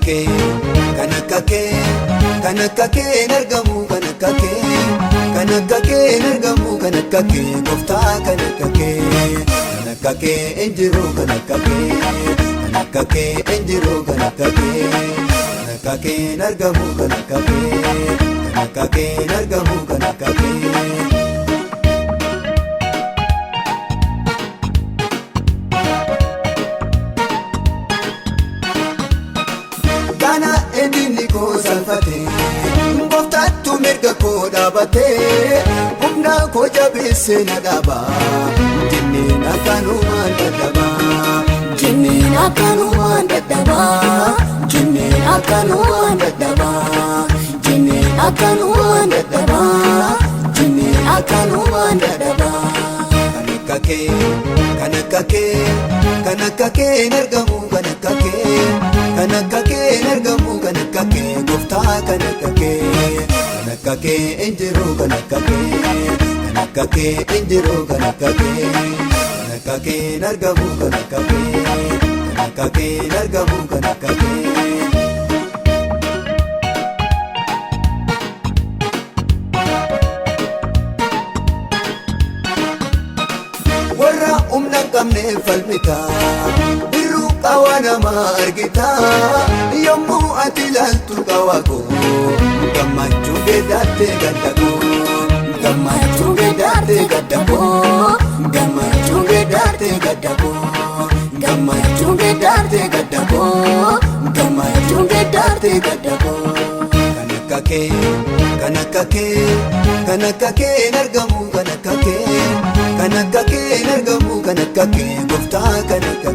kee kan akka kee kan akka kee argamu kan akka kee kan akka kee argamu kan akka kee gooftaa kan akka kee injiru kan akka kee injiru kan akka kee argamu kan akka kee argamu kan akka kee. Kana edini ko salfate goftatu mirga ko dabate humna ko jabise na daba jinnin akkanuma dadaba jinnin akkanuma dadaba jinnin akkanuma dadaba jinnin akkanuma dadaba jinnin akkanuma dadaba kan akka kee argamu kan akka kee argamu kan akka kee gooftaa kan akka kee injiru kan akka kee injiru kan akka kee argamu kan akka kee argamu kan akka kee. Warra humna qabne falmita birru qawa nama argita yommuu ati ilaaltu qawa koo gammachuu geeddaarte gadda koo gammachuu geeddaarte gadda koo gammachuu geeddaarte gadda koo gammachuu geeddaarte gadda koo gammachuu geeddaarte gadda koo. Kan akka kee argamu kan akka kee argamu kan akka kee gooftaa kan akka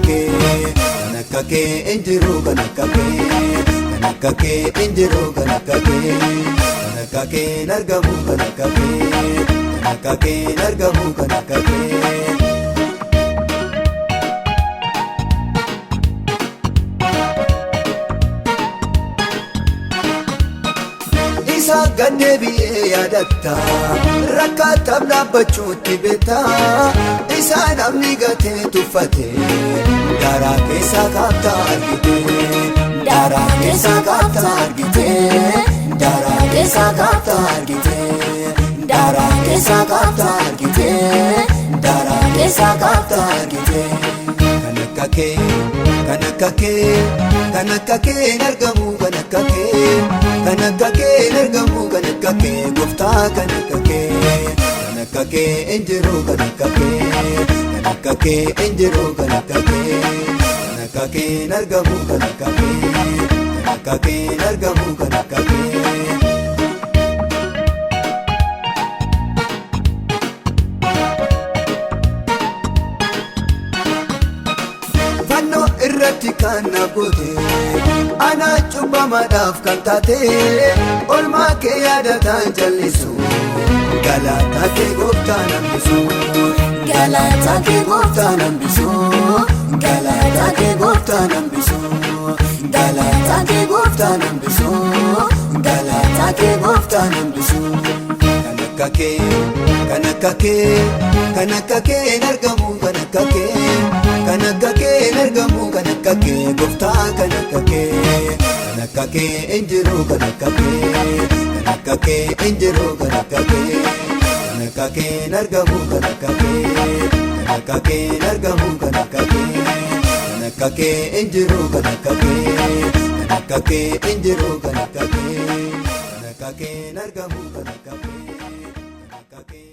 kee injiru kan akka kee injiru kan akka kee argamu kan akka kee argamu kan akka kee. Isa gaddeebi'ee yaadatta rakkaataaf dhaabbachuutti beekta isa namni gatee tuffate daaraa keessaa kaaftaa argite daaraa keessaa kaaftaa argite daaraa keessaa kaaftaa argite daaraa keessaa kaaftaa argite daaraa keessaa kaaftaa argite. Kan akka kee argamu kan akka kee argamu kan akka kee gooftaa kan akka kee injiru kan akka kee injiru kan akka kee argamu kan akka kee argamu kan akka kee. Irratti kan naboote ana cubbamaadhaaf kan taate olmaa kee yaadataan jallisu galaataa kee gooftaan hambisu galaataa kee gooftaan hambisu galaataa kee gooftaan hambisu galaataa kee gooftaan hambisu galaataa kee gooftaan hambisu. Kan akka kee argamu kan akka kee argamu kan akka kee gooftaa kan akka kee injiru kan akka kee injiru kan akka kee argamu kan akka kee argamu kan akka kee injiru kan akka kee injiru kan akka kee argamu kan akka kee.